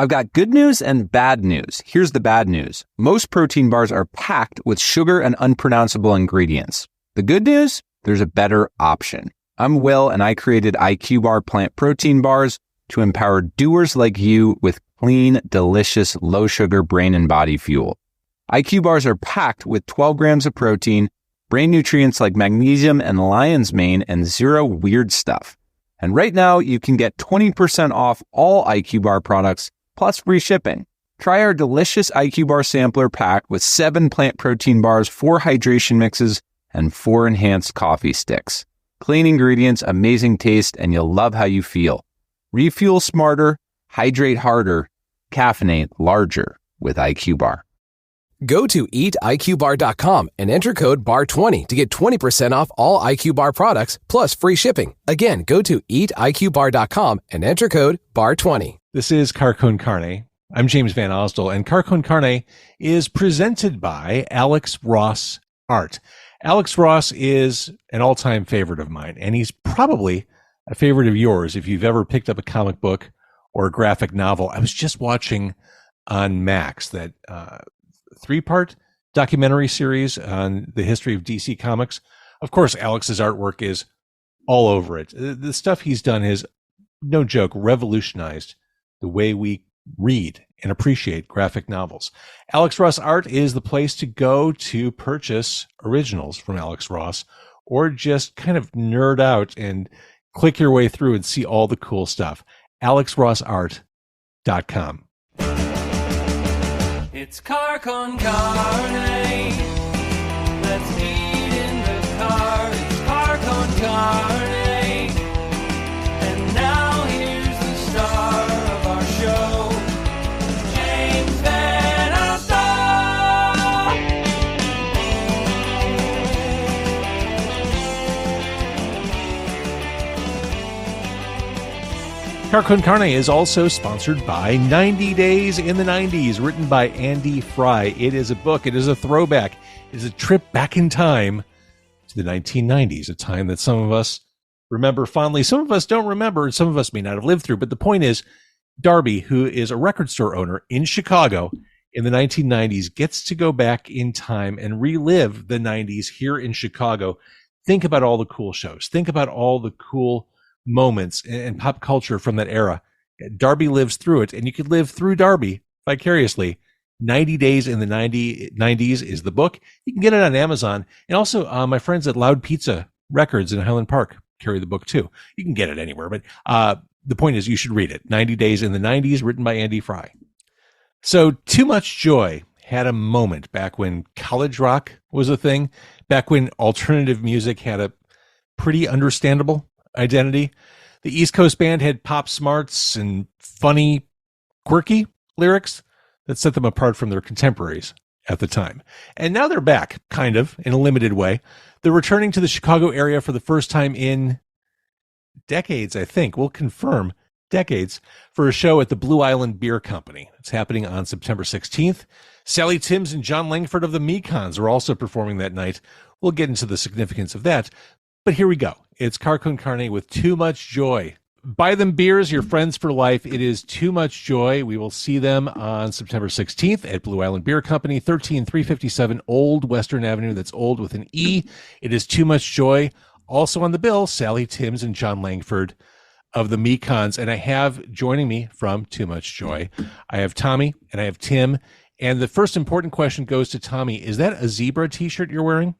I've got good news and bad news. Here's the bad news. Most protein bars are packed with sugar and unpronounceable ingredients. The good news? There's a better option. I'm Will, and I created IQ Bar plant protein bars to empower doers like you with clean, delicious, low-sugar brain and body fuel. IQ bars are packed with 12 grams of protein, brain nutrients like magnesium and lion's mane, and zero weird stuff. And right now, you can get 20% off all IQ Bar products, plus free shipping. Try our delicious IQ Bar sampler pack with 7 plant protein bars, 4 hydration mixes, and 4 enhanced coffee sticks. Clean ingredients, amazing taste, and you'll love how you feel. Refuel smarter, hydrate harder, caffeinate larger with IQ Bar. Go to eatiqbar.com and enter code BAR20 to get 20% off all IQ Bar products plus free shipping. Again, go to eatiqbar.com and enter code BAR20. This is Con Carne. I'm James Van Osdol, and Con Carne is presented by Alex Ross Art. Alex Ross is an all-time favorite of mine, and he's probably a favorite of yours if you've ever picked up a comic book or a graphic novel. I was just watching on Max that 3-part documentary series on the history of DC Comics. Of course, Alex's artwork is all over it. The stuff he's done has, no joke, revolutionized the way we read and appreciate graphic novels. Alex Ross Art is the place to go to purchase originals from Alex Ross, or just kind of nerd out and click your way through and see all the cool stuff. AlexRossArt.com. It's Con Carne. Let's eat in the car. It's Con Carne. And now here's the star of our show, James Van Osdol. Con Carne is also sponsored by 90 Days in the 90s, written by Andy Fry. It is a book. It is a throwback. It is a trip back in time to the 1990s, a time that some of us remember fondly. Some of us don't remember, and some of us may not have lived through. But the point is, Darby, who is a record store owner in Chicago in the 1990s, gets to go back in time and relive the 90s here in Chicago. Think about all the cool shows. Think about all the cool moments and pop culture from that era. Darby lives through it, and you could live through Darby vicariously. 90 Days in the 90s is the book. You can get it on Amazon. And also, my friends at Loud Pizza Records in Highland Park carry the book too. You can get it anywhere, but the point is you should read it. 90 Days in the 90s, written by Andy Fry. So Too Much Joy had a moment back when college rock was a thing, back when alternative music had a pretty understandable identity. The East Coast band had pop smarts and funny, quirky lyrics that set them apart from their contemporaries at the time. And now they're back, kind of, in a limited way. They're returning to the Chicago area for the first time in decades, I think. We'll confirm decades, for a show at the Blue Island Beer Company. It's happening on September 16th. Sally Timms and John Langford of the Mekons are also performing that night. We'll get into the significance of that. But here we go. It's Con Carne with Too Much Joy. Buy them beers, your friends for life. It is Too Much Joy. We will see them on September 16th at Blue Island Beer Company, 13357 Old Western Avenue. That's old with an E. It is Too Much Joy. Also on the bill, Sally Timms and John Langford of the Mekons. And I have joining me from Too Much Joy, I have Tommy and I have Tim. And the first important question goes to Tommy. Is that a zebra t-shirt you're wearing?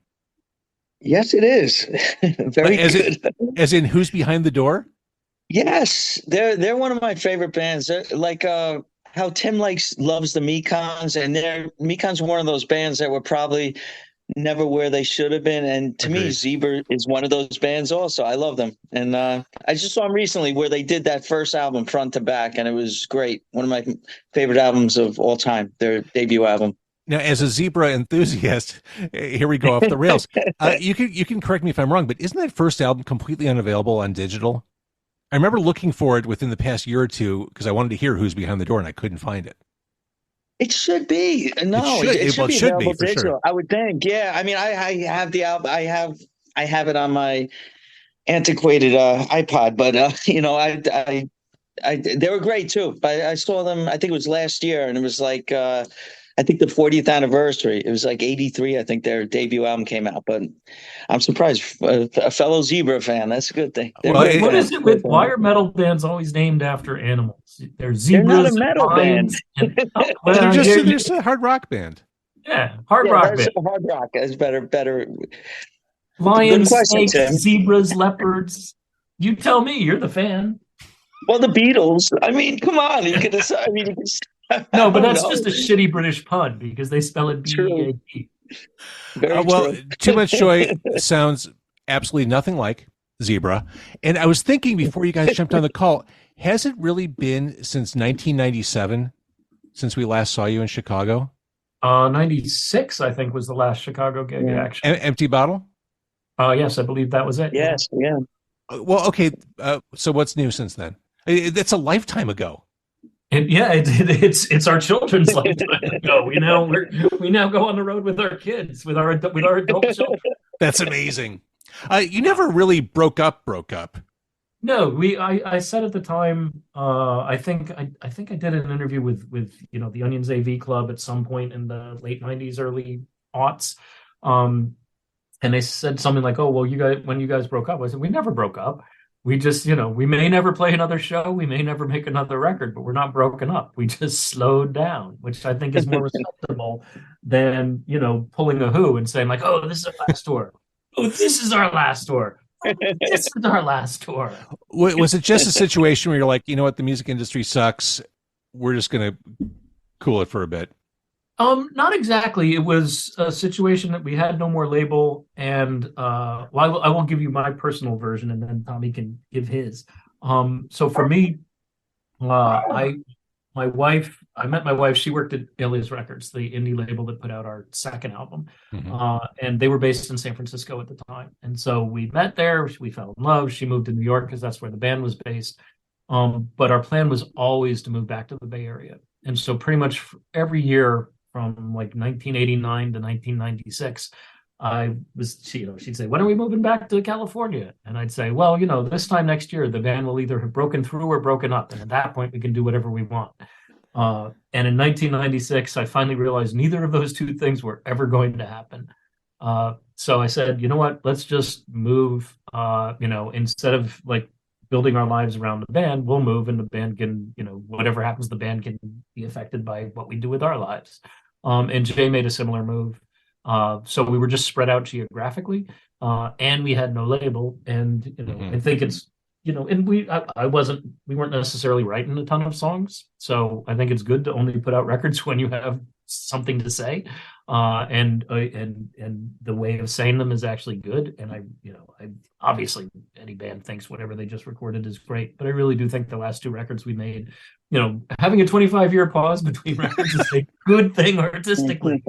Yes, it is. Very good. As in Who's Behind the Door? Yes, they're one of my favorite bands. They're like how Tim loves the Mekons, and Mekons were one of those bands that were probably never where they should have been. And to me, Zebra is one of those bands also. I love them. And I just saw them recently where they did that first album front to back, and it was great. One of my favorite albums of all time, their debut album. Now, as a Zebra enthusiast, here we go off the rails. You can correct me if I'm wrong, but isn't that first album completely unavailable on digital? I remember looking for it within the past year or two because I wanted to hear Who's Behind the Door, and I couldn't find it. It should be. No, it should be available digital, sure. I would think. Yeah, I mean, I have the album. I have it on my antiquated iPod, but I they were great too. But I saw them, I think it was last year, and it was like I think the 40th anniversary. It was like 83, I think their debut album came out. But I'm surprised. A fellow Zebra fan, that's a good thing. Well, What is it with why are metal bands always named after animals? They're They're not zebras, a metal band. they're just a hard rock band. Yeah, hard rock band. Hard rock is better. Lions, question, snakes, Tim. zebras, leopards. You tell me. You're the fan. Well, the Beatles. I mean, come on. You could decide. I mean, No, but that's just a shitty British pun because they spell it B-E-A-T. Well, Too Much Joy sounds absolutely nothing like Zebra. And I was thinking before you guys jumped on the call, has it really been since 1997 since we last saw you in Chicago? 96, I think, was the last Chicago gig, actually. Empty Bottle? Yes, I believe that was it. Yes, yeah. Well, okay. So what's new since then? That's a lifetime ago. And it's our children's lifetime ago. We now go on the road with our kids, with our adult children. That's amazing. You never really broke up. No, I said at the time, I think I did an interview with the Onion's AV Club at some point in the late 90s, early aughts. And they said something like, "Oh, well, when you guys broke up," I said, "We never broke up. We just, we may never play another show, we may never make another record, but we're not broken up. We just slowed down," which I think is more respectable than, pulling a Who and saying like, "Oh, this is our last tour. Oh, this is our last tour. This is our last tour." Was it just a situation where you're like, you know what, the music industry sucks, we're just going to cool it for a bit? Not exactly. It was a situation that we had no more label, and I won't give you my personal version, and then Tommy can give his. So for me, I met my wife. She worked at Alias Records, the indie label that put out our second album, and they were based in San Francisco at the time. And so we met there. We fell in love. She moved to New York because that's where the band was based. But our plan was always to move back to the Bay Area, and so pretty much every year, from like 1989 to 1996, she'd say, "When are we moving back to California?" And I'd say, "Well, this time next year, the band will either have broken through or broken up. And at that point, we can do whatever we want." And in 1996, I finally realized neither of those two things were ever going to happen. So I said, "You know what, let's just move, instead of like building our lives around the band, we'll move, and the band can, whatever happens, the band can be affected by what we do with our lives." And Jay made a similar move. So we were just spread out geographically, and we had no label. And, I think it's, and we weren't necessarily writing a ton of songs. So I think it's good to only put out records when you have something to say. And the way of saying them is actually good. And I obviously any band thinks whatever they just recorded is great, but I really do think the last two records we made, having a 25-year pause between records is a good thing artistically.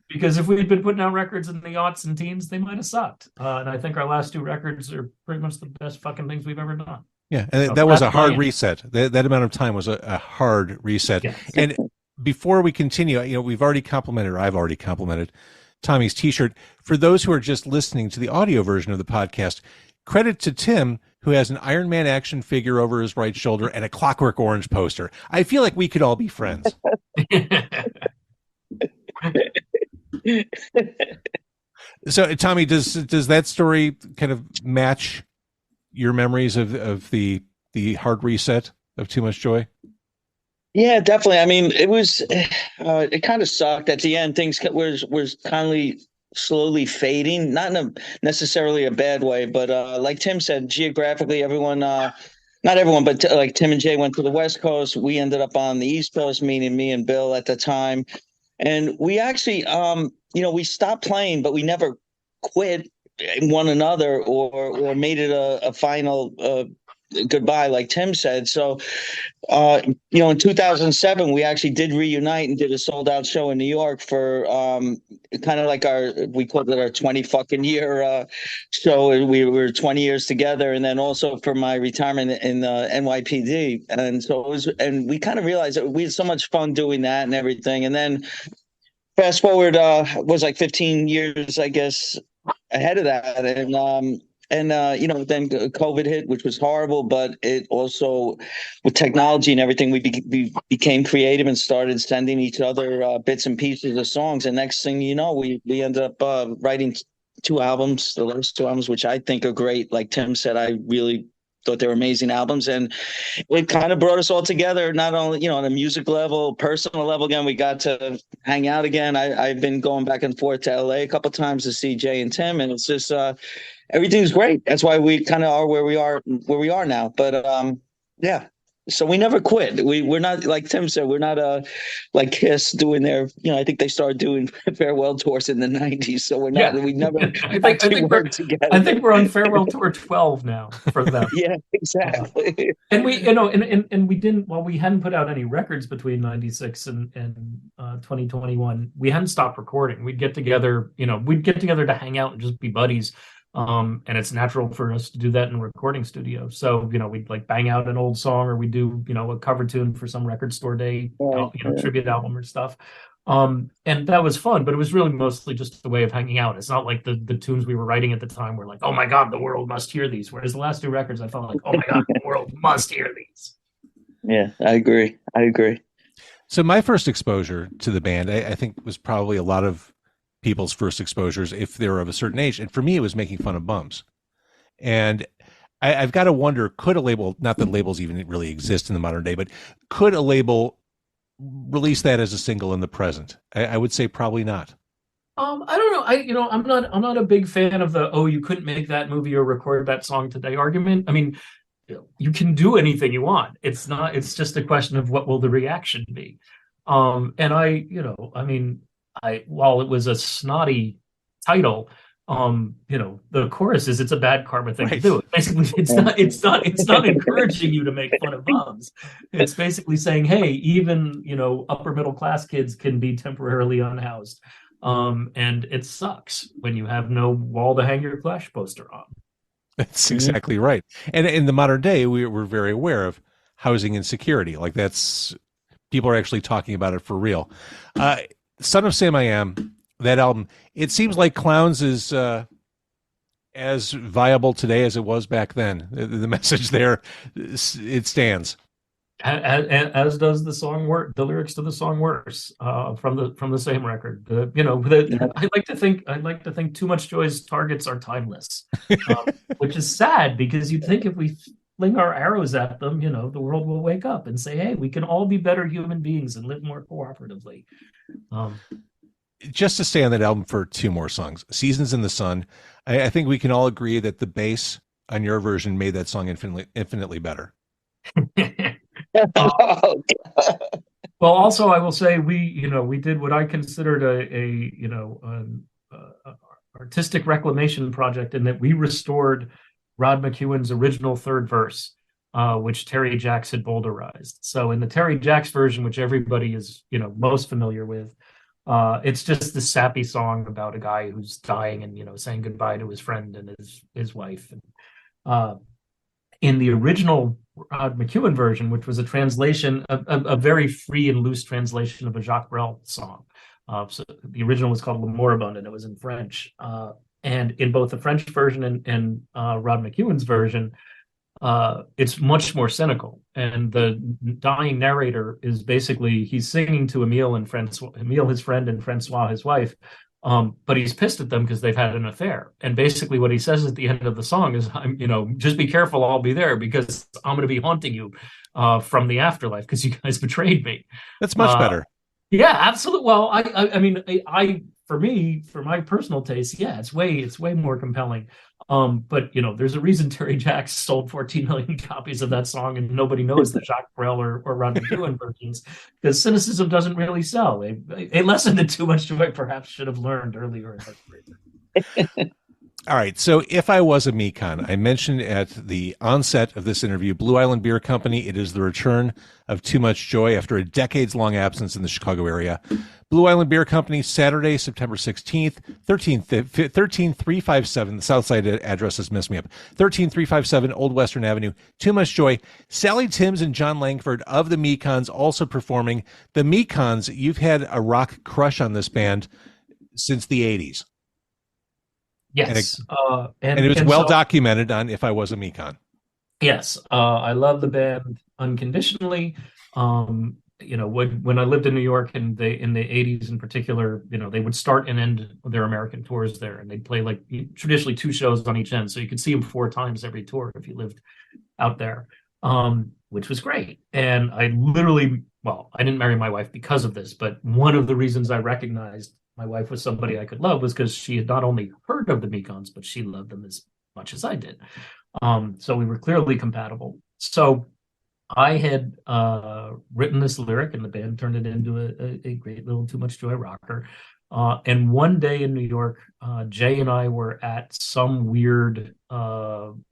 Because if we'd been putting out records in the aughts and teens, they might have sucked. And I think our last two records are pretty much the best fucking things we've ever done. Yeah, and that was a hard reset. That amount of time was a hard reset. Yeah. And before we continue, I've already complimented Tommy's t-shirt. For those who are just listening to the audio version of the podcast, credit to Tim, who has an Iron Man action figure over his right shoulder and a Clockwork Orange poster. I feel like we could all be friends. So, Tommy, does that story kind of match your memories of the hard reset of Too Much Joy? Yeah, definitely. I mean, it kind of sucked at the end. Things was kindly slowly fading, not in a necessarily a bad way, but like Tim said, geographically, everyone, not everyone, but like Tim and Jay went to the West Coast. We ended up on the East Coast, meaning me and Bill at the time. And we actually, we stopped playing, but we never quit one another or made it a final goodbye, like Tim said. So, in 2007, we actually did reunite and did a sold out show in New York for kind of like we called it our 20 fucking year show. We were 20 years together. And then also for my retirement in the NYPD. And so and we kind of realized that we had so much fun doing that and everything. And then fast forward was like 15 years, I guess, ahead of that. And then COVID hit, which was horrible, but it also, with technology and everything, we became creative and started sending each other bits and pieces of songs. And next thing you know, we ended up writing the last two albums, which I think are great. Like Tim said, I really thought they were amazing albums, and it kind of brought us all together, not only on a music level, personal level. Again, we got to hang out again. I've been going back and forth to LA a couple of times to see Jay and Tim, and it's just everything's great. That's why we kind of are where we are now. But yeah, so we never quit. We're not, like Tim said, we're not like Kiss doing their, I think they started doing farewell tours in the 90s. So we're not, we never worked together. I think we're on farewell tour 12 now for them. Yeah, exactly. And we, and we didn't, while we hadn't put out any records between 96 and 2021, we hadn't stopped recording. We'd get together to hang out and just be buddies. And it's natural for us to do that in a recording studio. So, we'd like bang out an old song, or we do, a cover tune for some record store day, tribute album or stuff. And that was fun, but it was really mostly just a way of hanging out. It's not like the tunes we were writing at the time were like, oh my God, the world must hear these. Whereas the last two records, I felt like, oh my God, the world must hear these. Yeah, I agree. So my first exposure to the band, I think, was probably a lot of people's first exposures if they're of a certain age. And for me, it was making fun of bums. And I've got to wonder, could a label, not that labels even really exist in the modern day, but could a label release that as a single in the present? I would say probably not. I don't know. I'm not a big fan of the, you couldn't make that movie or record that song today argument. I mean, you can do anything you want. It's just a question of what will the reaction be. While it was a snotty title, the chorus is, it's a bad karma thing to do. Basically, it's not encouraging you to make fun of bums. It's basically saying, hey, even upper middle class kids can be temporarily unhoused, and it sucks when you have no wall to hang your Clash poster on. That's exactly right. And in the modern day, we're very aware of housing insecurity. Like, that's, people are actually talking about it for real. Son of Sam I Am, that album, it seems like Clowns is as viable today as it was back then. The message there, it stands. As does the song the lyrics to the song Worse, from the same record. I like to think Too Much Joy's targets are timeless, which is sad, because you'd think if we fling our arrows at them, the world will wake up and say, hey, we can all be better human beings and live more cooperatively. Just to stay on that album for two more songs, Seasons in the Sun, I think we can all agree that the bass on your version made that song infinitely better. Well, also I will say we did what I considered an artistic reclamation project, in that we restored Rod McEwen's original third verse, which Terry Jacks had bowdlerized. So in the Terry Jacks version, which everybody is most familiar with, it's just this sappy song about a guy who's dying and saying goodbye to his friend and his wife. And in the original Rod McEwen version, which was a translation, a very free and loose translation of a Jacques Brel song. So the original was called Le Moribund, and it was in French. And in both the French version and Rod McEwen's version, it's much more cynical. And the dying narrator is basically, he's singing to Emile, his friend, and Francois, his wife. But he's pissed at them because they've had an affair. And basically what he says at the end of the song is, just be careful, I'll be there, because I'm going to be haunting you from the afterlife because you guys betrayed me. That's much better. Yeah, absolutely. Well, for my personal taste, yeah, it's way more compelling. But there's a reason Terry Jacks sold 14 million copies of that song, and nobody knows the Jacques Brel or Rod McEwen versions, because cynicism doesn't really sell. A lesson that Too Much Joy perhaps should have learned earlier in her career. All right. So if I was a Mekon, I mentioned at the onset of this interview, Blue Island Beer Company. It is the return of Too Much Joy after a decades-long absence in the Chicago area. Blue Island Beer Company, Saturday, September 16th, 13357. The Southside address has messed me up. 13357 Old Western Avenue. Too Much Joy. Sally Timms and John Langford of the Mekons also performing. The Mekons, you've had a rock crush on this band since the 80s. Yes. And it was well so, documented on If I Was a Mekon. yes, I love the band unconditionally. When I lived in New York and they in the 80s in particular, they would start and end their American tours there, and they'd play like traditionally two shows on each end, so you could see them four times every tour if you lived out there, which was great. And I literally, well, I didn't marry my wife because of this, but one of the reasons I recognized my wife was somebody I could love was because she had not only heard of the Mekons, but she loved them as much as I did. So we were clearly compatible. So I had written this lyric, and the band turned it into a great little Too Much Joy rocker. And one day in New York, Jay and I were at some weird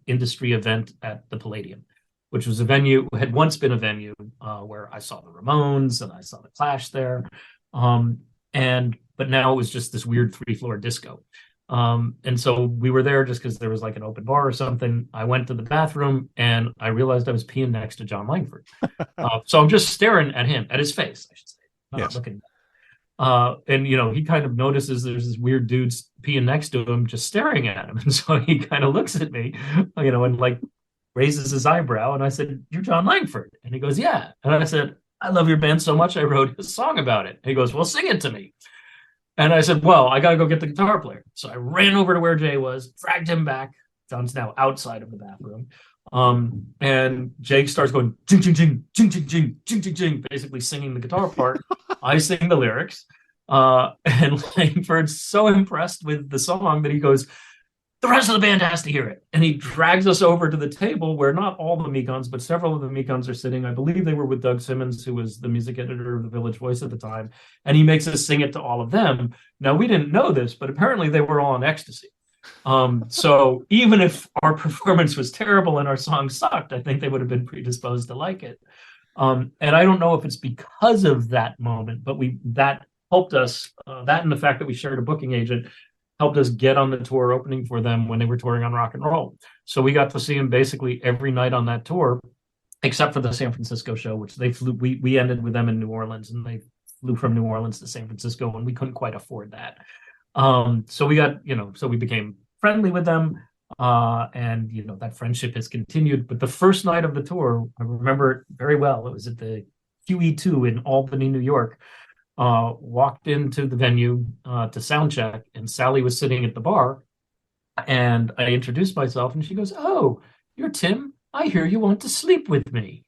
industry event at the Palladium, which was a venue, had once been a venue where I saw the Ramones and I saw the Clash there. But now it was just this weird three-floor disco. And so we were there just because there was like an open bar or something. I went to the bathroom and I realized I was peeing next to John Langford. So I'm just staring at him, at his face, I should say, not looking. And he kind of notices there's this weird dude peeing next to him, just staring at him. And so he kind of looks at me, and like raises his eyebrow. And I said, "You're John Langford." And he goes, "Yeah." And I said, "I love your band so much I wrote a song about it." And he goes, "Well, sing it to me." And I said, "Well, I got to go get the guitar player." So I ran over to where Jay was, dragged him back. John's now outside of the bathroom. And Jake starts going, ching, ching, ching, ching, ching, ching, ching, ching, ching, basically singing the guitar part. I sing the lyrics. And Langford's so impressed with the song that he goes, "The rest of the band has to hear it." And he drags us over to the table where not all the Mekons, but several of the Mekons are sitting. I believe they were with Doug Simmons, who was the music editor of the Village Voice at the time. And he makes us sing it to all of them. Now, we didn't know this, but apparently they were all on ecstasy. So even if our performance was terrible and our song sucked, I think they would have been predisposed to like it. And I don't know if it's because of that moment, but that helped us, that and the fact that we shared a booking agent helped us get on the tour opening for them when they were touring on Rock and Roll. So we got to see them basically every night on that tour, except for the San Francisco show, which they flew. We ended with them in New Orleans, and they flew from New Orleans to San Francisco, and we couldn't quite afford that. So we got, so we became friendly with them, and that friendship has continued. But the first night of the tour, I remember it very well. It was at the QE2 in Albany, New York. Walked into the venue to sound check, and Sally was sitting at the bar, and I introduced myself, and she goes, "Oh, you're Tim. I hear you want to sleep with me."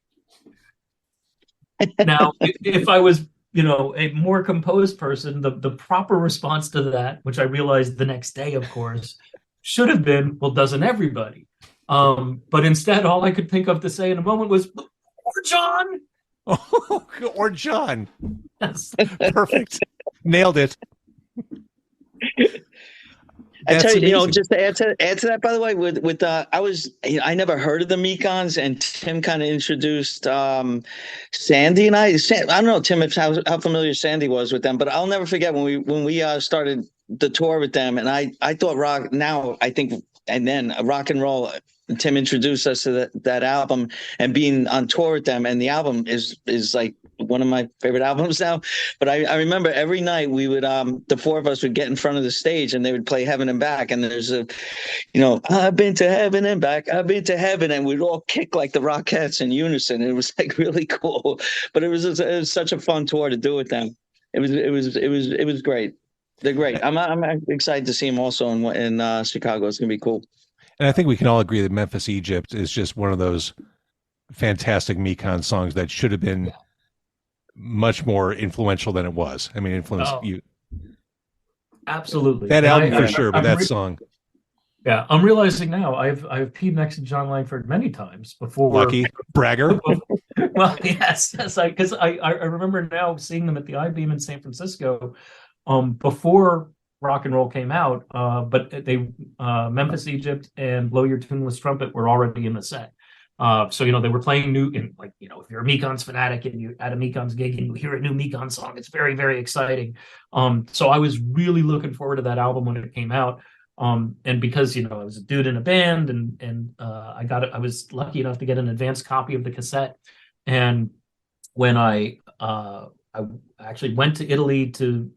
Now, if I was, a more composed person, the proper response to that, which I realized the next day, of course, should have been, "Well, doesn't everybody?" But instead, all I could think of to say in a moment was, "Or John." Oh, or John. Yes. Perfect. Nailed it. I tell you, just to add to that, by the way, I never heard of the Mekons, and Tim kind of introduced Sandy and I don't know, Tim, how familiar Sandy was with them, but I'll never forget when we started the tour with them, and I thought rock and roll. Tim introduced us to that album, and being on tour with them, and the album is like one of my favorite albums now. But I remember every night we would the four of us would get in front of the stage, and they would play Heaven and Back, and there's I've been to heaven and back, I've been to heaven, and we'd all kick like the Rockettes in unison. It was like really cool, but it was such a fun tour to do with them. It was great. They're great. I'm excited to see them also in Chicago. It's gonna be cool. And I think we can all agree that Memphis, Egypt is just one of those fantastic Mekon songs that should have been much more influential than it was. I mean, you. Absolutely. That album for sure, but that song. Yeah, I'm realizing now I've peed next to John Langford many times before. Lucky bragger. Well, yes, because I remember now seeing them at the I-Beam in San Francisco before Rock and Roll came out, but they Memphis, Egypt, and Blow Your Tuneless Trumpet were already in the set. So they were playing new, if you're a Mekons fanatic and you're at a Mekons gig and you hear a new Mekons song, it's very, very exciting. So I was really looking forward to that album when it came out. And because I was a dude in a band, and I was lucky enough to get an advanced copy of the cassette. And when I I actually went to Italy to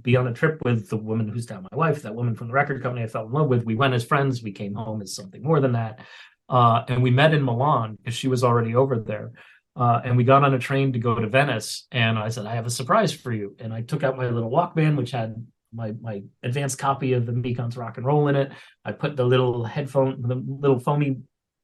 be on a trip with the woman who's now my wife, that woman from the record company I fell in love with. We went as friends. We came home as something more than that. And we met in Milan because she was already over there. And we got on a train to go to Venice. And I said, I have a surprise for you. And I took out my little Walkman, which had my advanced copy of the Mekons Rock and Roll in it. I put the little foamy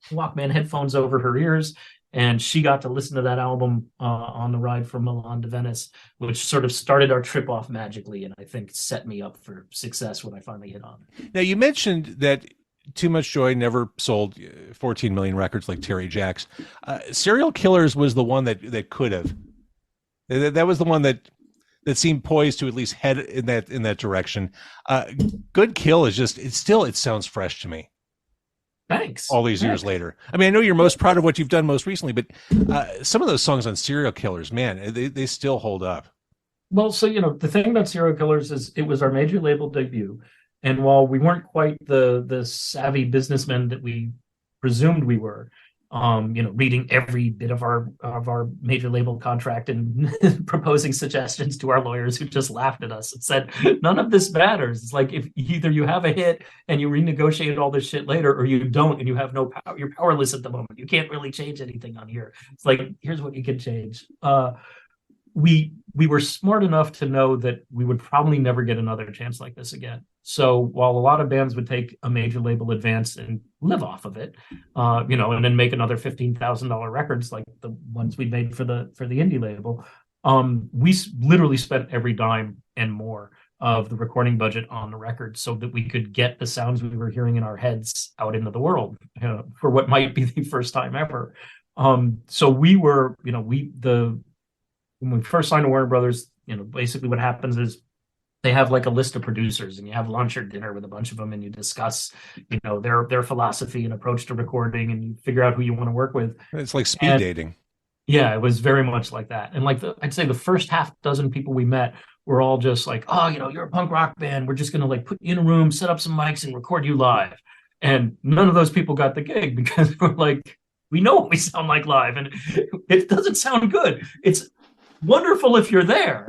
Walkman headphones over her ears. And she got to listen to that album on the ride from Milan to Venice, which sort of started our trip off magically, and I think set me up for success when I finally hit on it. Now, you mentioned that Too Much Joy never sold 14 million records like Terry Jacks. Serial Killers was the one that could have. That was the one that seemed poised to at least head in that direction. Good Kill is just it sounds fresh to me. Thanks. All these years later. I mean, I know you're most proud of what you've done most recently, but some of those songs on Serial Killers, man, they still hold up. Well, so, the thing about Serial Killers is it was our major label debut. And while we weren't quite the savvy businessmen that we presumed we were, reading every bit of our major label contract and proposing suggestions to our lawyers who just laughed at us and said, none of this matters. It's like, if either you have a hit and you renegotiate all this shit later, or you don't and you have no power, you're powerless at the moment. You can't really change anything on here. It's like, here's what you can change. We were smart enough to know that we would probably never get another chance like this again. So while a lot of bands would take a major label advance and live off of it, and then make another $15,000 records like the ones we made for the indie label, we literally spent every dime and more of the recording budget on the record so that we could get the sounds we were hearing in our heads out into the world for what might be the first time ever. So we were, when we first signed to Warner Brothers, basically what happens is they have like a list of producers and you have lunch or dinner with a bunch of them and you discuss, their philosophy and approach to recording and you figure out who you want to work with. It's like speed dating. Yeah, it was very much like that. And like I'd say the first half dozen people we met were all just like, oh, you're a punk rock band. We're just going to like put you in a room, set up some mics and record you live. And none of those people got the gig because we're like, we know what we sound like live and it doesn't sound good. It's wonderful if you're there,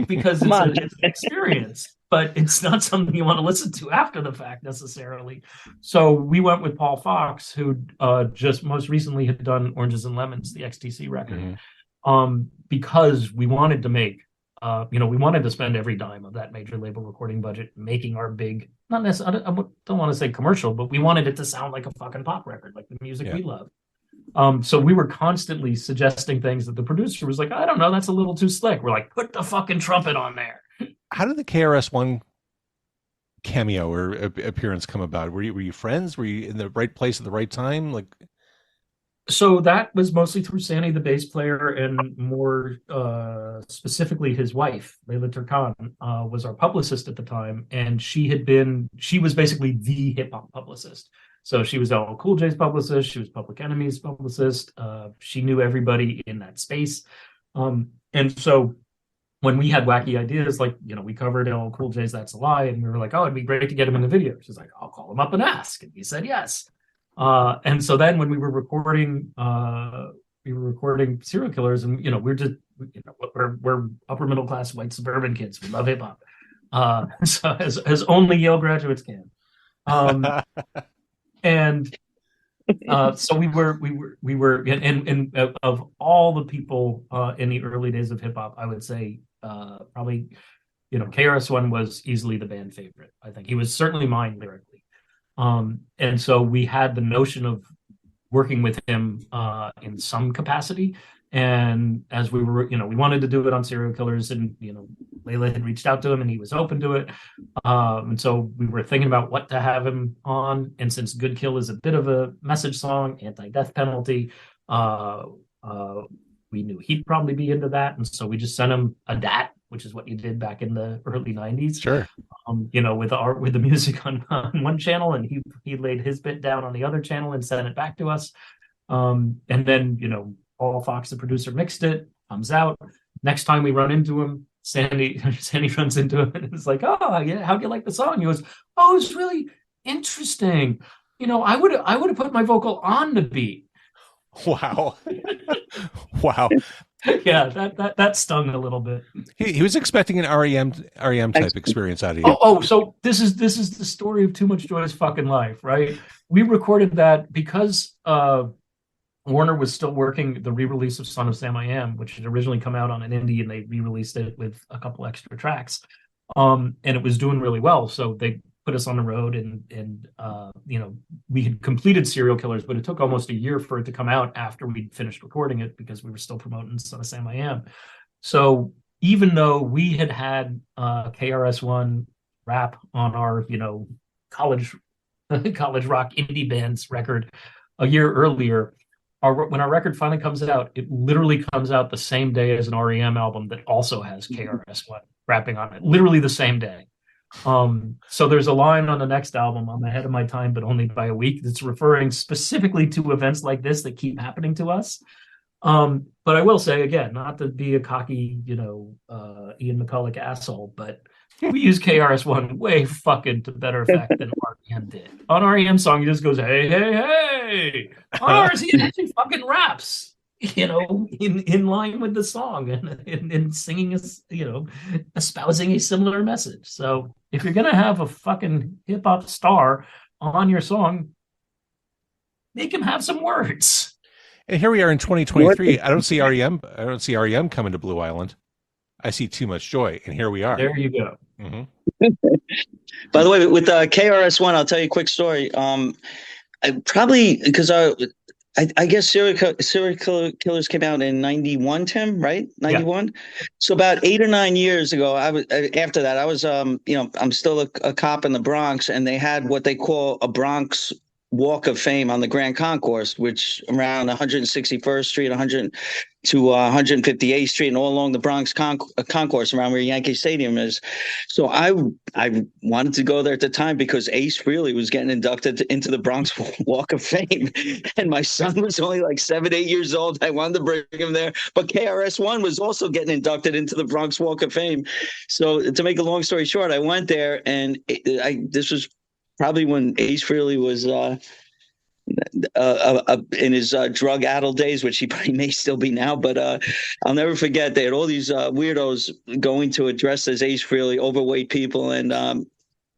because it's an experience, but it's not something you want to listen to after the fact necessarily. So we went with Paul Fox, who just most recently had done Oranges and Lemons, the XTC record, because we wanted to make, we wanted to spend every dime of that major label recording budget making our big, not necessarily, I don't want to say commercial, but we wanted it to sound like a fucking pop record, like the music we love. So we were constantly suggesting things that the producer was like, I don't know, that's a little too slick. We're like, put the fucking trumpet on there. How did the KRS-One cameo or appearance come about? Were you friends? Were you in the right place at the right time? So that was mostly through Sandy, the bass player, and more specifically his wife, Layla Turkan, was our publicist at the time. And she was basically the hip hop publicist. So she was LL Cool J's publicist. She was Public Enemy's publicist. She knew everybody in that space. And so when we had wacky ideas, like, we covered LL Cool J's That's a Lie, and we were like, oh, it'd be great to get him in the video. She's like, I'll call him up and ask. And he said yes. And so then when we were recording Serial Killers, and, we're upper middle class white suburban kids. We love hip hop. So as only Yale graduates can. And so we were, and of all the people in the early days of hip hop, I would say probably, KRS-One was easily the band favorite. I think he was certainly mine lyrically. And so we had the notion of working with him in some capacity. And as we were, we wanted to do it on Serial Killers, and, Layla had reached out to him and he was open to it. And so we were thinking about what to have him on. And since Good Kill is a bit of a message song, anti-death penalty, we knew he'd probably be into that. And so we just sent him a DAT, which is what you did back in the early 90s. Sure. With the music on one channel, and he laid his bit down on the other channel and sent it back to us. And then, Paul Fox, the producer, mixed it, comes out. Next time we run into him, Sandy runs into him and is like, oh, yeah, how'd you like the song? He goes, oh, it's really interesting. I would have put my vocal on the beat. Wow. Wow. Yeah, that stung a little bit. He was expecting an REM type experience out of you. So this is the story of Too Much Joy's fucking life, right? We recorded that because Warner was still working the re-release of Son of Sam I Am, which had originally come out on an indie, and they re-released it with a couple extra tracks. And it was doing really well. So they put us on the road, and we had completed Serial Killers, but it took almost a year for it to come out after we'd finished recording it because we were still promoting Son of Sam I Am. So even though we had KRS-One rap on our, college rock indie bands record a year earlier, when our record finally comes out, it literally comes out the same day as an R.E.M. album that also has KRS-One rapping on it, literally the same day. So there's a line on the next album, I'm ahead of my time, but only by a week, that's referring specifically to events like this that keep happening to us. But I will say again, not to be a cocky, Ian McCulloch asshole, but we use KRS-One way fucking to better effect than R.E.M. did. On R.E.M. song, he just goes, hey, hey, hey. On ours, he actually fucking raps, in line with the song and singing, espousing a similar message. So if you're going to have a fucking hip hop star on your song, make him have some words. And here we are in 2023. I don't see REM coming to Blue Island. I see Too Much Joy, and here we are. There you go. Mm-hmm. By the way, with KRS-One, I'll tell you a quick story. I probably because I guess Serial Killers came out in 91, Tim, right? 91. Yeah. So about 8 or 9 years ago, after that, I was I'm still a cop in the Bronx, and they had what they call a Bronx Walk of Fame on the Grand Concourse, which around 161st Street, 100 to 158th Street, and all along the Bronx Concourse around where Yankee Stadium is. So I wanted to go there at the time because Ace Frehley was getting inducted into the Bronx Walk of Fame, and my son was only like 7, 8 years old. I wanted to bring him there, but KRS-One was also getting inducted into the Bronx Walk of Fame. So to make a long story short, I went there, and this was probably when Ace Frehley was in his drug-addled days, which he probably may still be now. But I'll never forget, they had all these weirdos going to address as Ace Frehley, overweight people, and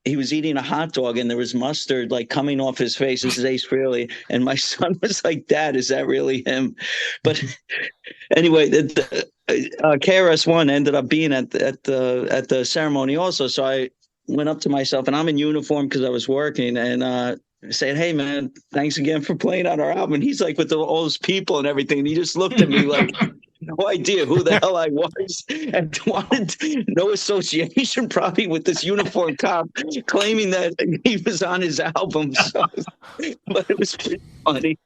he was eating a hot dog, and there was mustard like coming off his face. This is Ace Frehley, and my son was like, "Dad, is that really him?" But anyway, KRS-One ended up being at the ceremony also. So I went up to myself, and I'm in uniform because I was working, and saying, "Hey man, thanks again for playing on our album." And he's like with all those people and everything, and he just looked at me like no idea who the hell I was, and wanted no association probably with this uniform cop claiming that he was on his album. So, but it was pretty funny.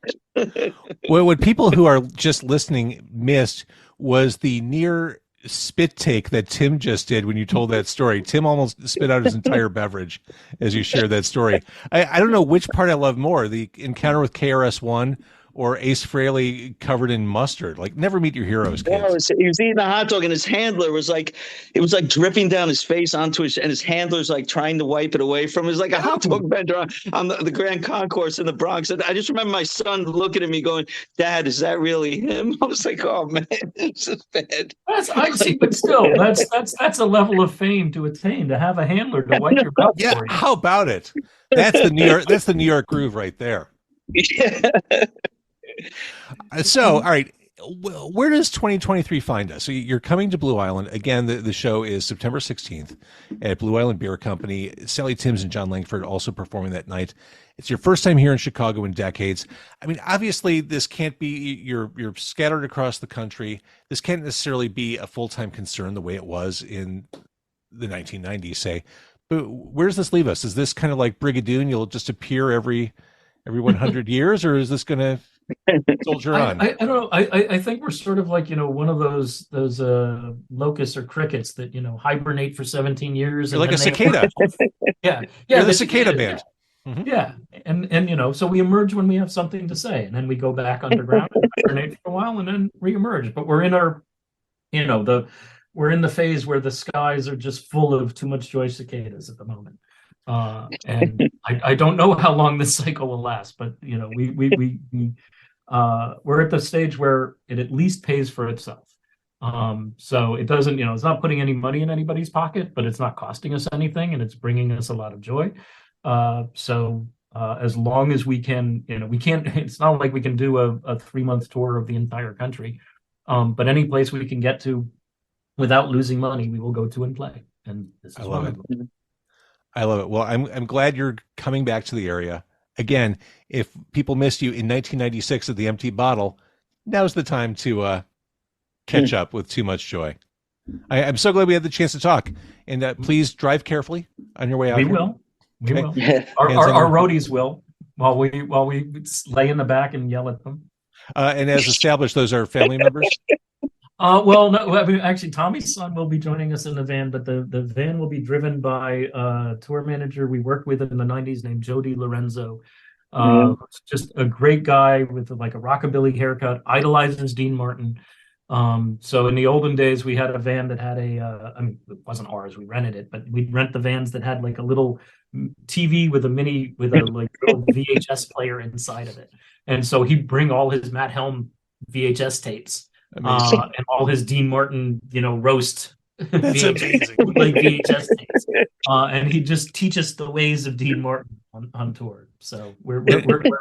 Well, what people who are just listening missed was the near spit take that Tim just did when you told that story. Tim almost spit out his entire beverage as you shared that story. I don't know which part I love more, the encounter with KRS-One or Ace Frehley covered in mustard. Like, never meet your heroes, kids. He was eating a hot dog, and his handler was like, it was like dripping down his face onto his, and his handler's like trying to wipe it away from him. It was like a hot dog vendor on the Grand Concourse in the Bronx. And I just remember my son looking at me going, "Dad, is that really him?" I was like, "Oh man, this is bad." I see, but still, that's a level of fame to attain, to have a handler to wipe your butt yeah, for you. How about it? That's the New York groove right there. Yeah. So, all right, where does 2023 find us? So you're coming to Blue Island. Again, the show is September 16th at Blue Island Beer Company. Sally Timms and John Langford also performing that night. It's your first time here in Chicago in decades. I mean, obviously, this can't be, you're scattered across the country. This can't necessarily be a full-time concern the way it was in the 1990s, say. But where does this leave us? Is this kind of like Brigadoon? You'll just appear every 100 years, or is this going to soldier on? I don't know. I think we're sort of like, one of those locusts or crickets that, hibernate for 17 years. You're like a cicada. Yeah. You're the cicada band. Mm-hmm. Yeah. And so we emerge when we have something to say, and then we go back underground and hibernate for a while and then reemerge. But we're in our, we're in the phase where the skies are just full of Too Much Joy cicadas at the moment. And I don't know how long this cycle will last, but we're at the stage where it at least pays for itself. So it doesn't, it's not putting any money in anybody's pocket, but it's not costing us anything, and it's bringing us a lot of joy. As long as we can, we can't, it's not like we can do a 3-month tour of the entire country. But any place we can get to without losing money, we will go to and play. And this is one of them. I love it. Well, I'm glad you're coming back to the area. Again, if people missed you in 1996 at the Empty Bottle, now's the time to catch up with Too Much Joy. I'm so glad we had the chance to talk. And please drive carefully on your way out. We will. Our roadies will, while we lay in the back and yell at them. And as established, those are family members. Well, no, I mean, actually, Tommy's son will be joining us in the van, but the van will be driven by a tour manager we worked with in the 90s named Jody Lorenzo. Just a great guy with like a rockabilly haircut, idolizes Dean Martin. So in the olden days, we had a van that had I mean, it wasn't ours, we rented it, but we'd rent the vans that had like a little TV with a like little VHS player inside of it. And so he'd bring all his Matt Helm VHS tapes. And all his Dean Martin, roast. That's amazing. Like VHS tapes. And he'd just teach us the ways of Dean Martin on tour. So we're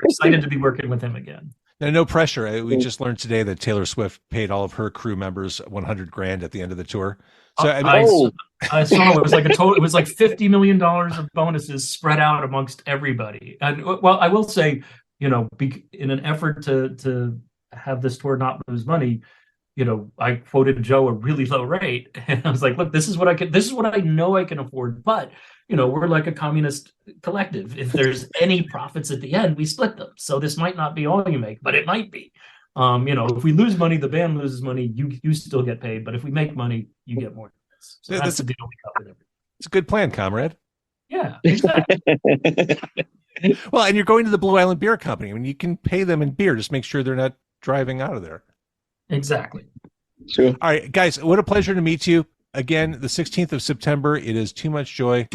excited to be working with him again. Now, no pressure. We just learned today that Taylor Swift paid all of her crew members $100,000 at the end of the tour. So I saw it was like it was like $50 million of bonuses spread out amongst everybody. And well, I will say, in an effort to have this tour not lose money, I quoted Joe a really low rate, and I was like, look, this is what I know I can afford, but we're like a communist collective. If there's any profits at the end, we split them. So this might not be all you make, but it might be. If we lose money, the band loses money, you still get paid, but if we make money, you get more. So that's the deal we got with everything. It's a good plan, comrade. Yeah, exactly. Well, and you're going to the Blue Island Beer Company. I mean, you can pay them in beer. Just make sure they're not driving out of there. Exactly. Sure. All right, guys, what a pleasure to meet you. Again, the 16th of September, it is Too Much Joy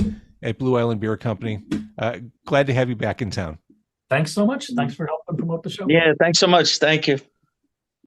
at Blue Island Beer Company. Glad to have you back in town. Thanks so much. Thanks for helping promote the show. Yeah, thanks so much. Thank you.